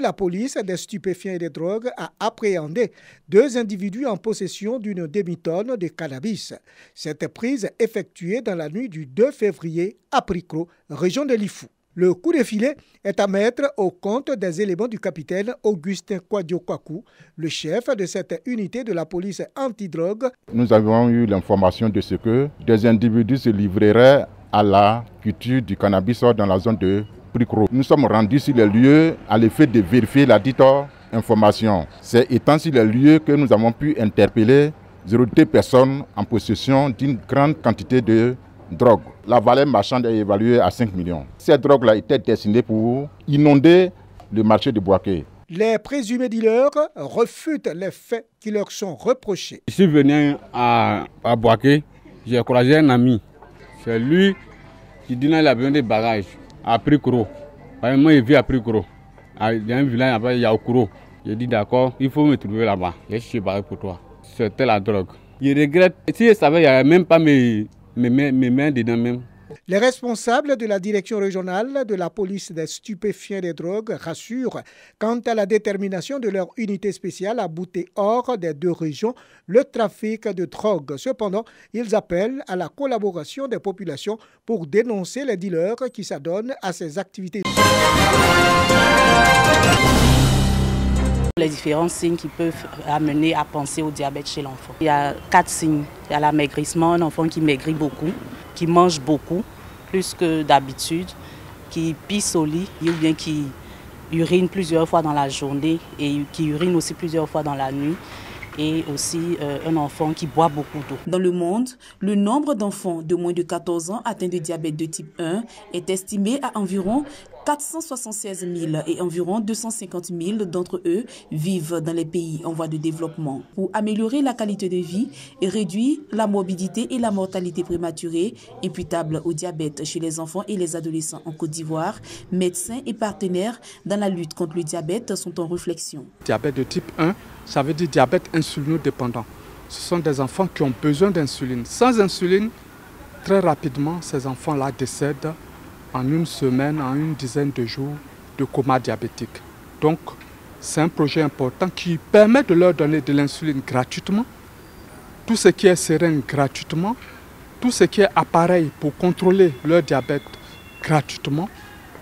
la police des stupéfiants et des drogues a appréhendé 2 individus en possession d'une demi-tonne de cannabis. Cette prise effectuée dans la nuit du 2 février à Pricro, région de Lifou. Le coup de filet est à mettre au compte des éléments du capitaine Augustin Kwadjo-Kwaku, le chef de cette unité de la police antidrogue. Nous avons eu l'information de ce que des individus se livreraient à la culture du cannabis dans la zone de Pricro. Nous sommes rendus sur les lieux à l'effet de vérifier la dite information. C'est étant sur les lieux que nous avons pu interpeller 02 personnes en possession d'une grande quantité de drogue. La valeur marchande est évaluée à 5 millions. Cette drogue-là était destinée pour inonder le marché de Bouaké. Les présumés dealers refutent les faits qui leur sont reprochés. Je suis venu à Bouaké, j'ai croisé un ami. C'est lui qui dit qu'il a besoin de bagages à Pricro. Moi, je vis à Pricro. Il y a un village appelé Yaoukuro. J'ai dit d'accord, il faut me trouver là-bas. Je suis barré pour toi. C'était la drogue. Je regrette. Si je savais, il n'y avait même pas mes mains dedans même. Les responsables de la direction régionale de la police des stupéfiants et des drogues rassurent quant à la détermination de leur unité spéciale à bouter hors des 2 régions le trafic de drogue. Cependant, ils appellent à la collaboration des populations pour dénoncer les dealers qui s'adonnent à ces activités. Les différents signes qui peuvent amener à penser au diabète chez l'enfant. Il y a 4 signes. Il y a l'amaigrissement, un enfant qui maigrit beaucoup, qui mange beaucoup, plus que d'habitude, qui pisse au lit ou bien qui urine plusieurs fois dans la journée et qui urine aussi plusieurs fois dans la nuit. Et aussi un enfant qui boit beaucoup d'eau. Dans le monde, le nombre d'enfants de moins de 14 ans atteints de diabète de type 1 est estimé à environ 476 000 et environ 250 000 d'entre eux vivent dans les pays en voie de développement. Pour améliorer la qualité de vie et réduire la morbidité et la mortalité prématurée imputables au diabète chez les enfants et les adolescents en Côte d'Ivoire, médecins et partenaires dans la lutte contre le diabète sont en réflexion. Diabète de type 1, ça veut dire diabète insulinodépendant. Ce sont des enfants qui ont besoin d'insuline. Sans insuline, très rapidement, ces enfants-là décèdent en 1 semaine, en 1 dizaine de jours de coma diabétique. Donc, c'est un projet important qui permet de leur donner de l'insuline gratuitement, tout ce qui est sérine gratuitement, tout ce qui est appareil pour contrôler leur diabète gratuitement.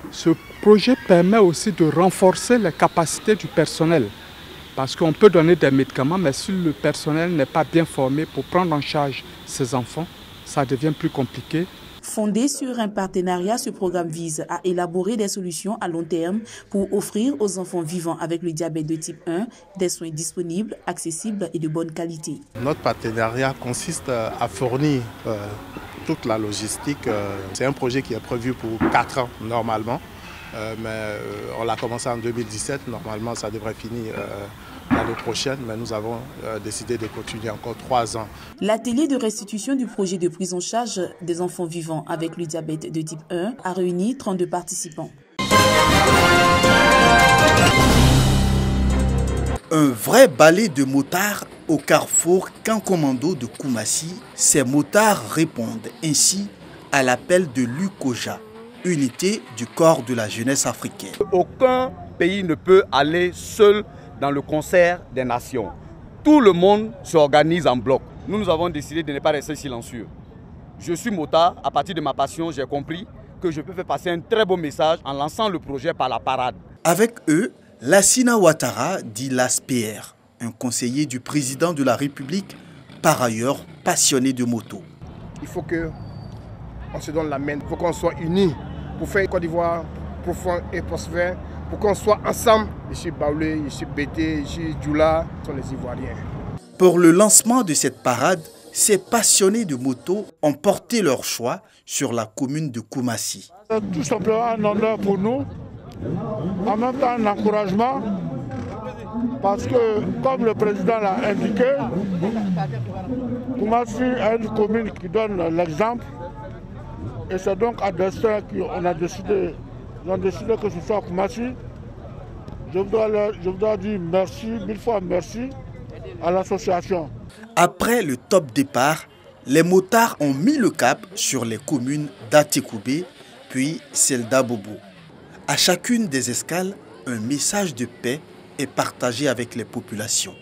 Ce projet permet aussi de renforcer les capacités du personnel. Parce qu'on peut donner des médicaments, mais si le personnel n'est pas bien formé pour prendre en charge ces enfants, ça devient plus compliqué. Fondé sur un partenariat, ce programme vise à élaborer des solutions à long terme pour offrir aux enfants vivant avec le diabète de type 1 des soins disponibles, accessibles et de bonne qualité. Notre partenariat consiste à fournir toute la logistique. C'est un projet qui est prévu pour 4 ans normalement. Mais on l'a commencé en 2017, normalement ça devrait finir l'année prochaine, mais nous avons décidé de continuer encore 3 ans. L'atelier de restitution du projet de prise en charge des enfants vivant avec le diabète de type 1 a réuni 32 participants. Un vrai balai de motards au carrefour Camp Commando de Koumassi. Ces motards répondent ainsi à l'appel de l'UCOJA, unité du corps de la jeunesse africaine. Aucun pays ne peut aller seul dans le concert des nations. Tout le monde s'organise en bloc. Nous avons décidé de ne pas rester silencieux. Je suis motard, à partir de ma passion, j'ai compris que je peux faire passer un très beau message en lançant le projet par la parade. Avec eux, Lassina Ouattara dit l'ASPR, un conseiller du président de la République, par ailleurs passionné de moto. Il faut qu'on se donne la main, il faut qu'on soit unis pour faire Côte d'Ivoire profond et prospère, pour qu'on soit ensemble. Ici Baoulé, ici Bété, ici Djoula, ce sont les Ivoiriens. Pour le lancement de cette parade, ces passionnés de moto ont porté leur choix sur la commune de Koumassi. Tout simplement un honneur pour nous, en même temps un encouragement, parce que comme le président l'a indiqué, Koumassi est une commune qui donne l'exemple. Et c'est donc à dessein qu'on a décidé, que ce soit Koumassi. Je voudrais dire merci, 1000 fois merci à l'association. Après le top départ, les motards ont mis le cap sur les communes d'Atekoubé, puis celle d'Abobo. À chacune des escales, un message de paix est partagé avec les populations.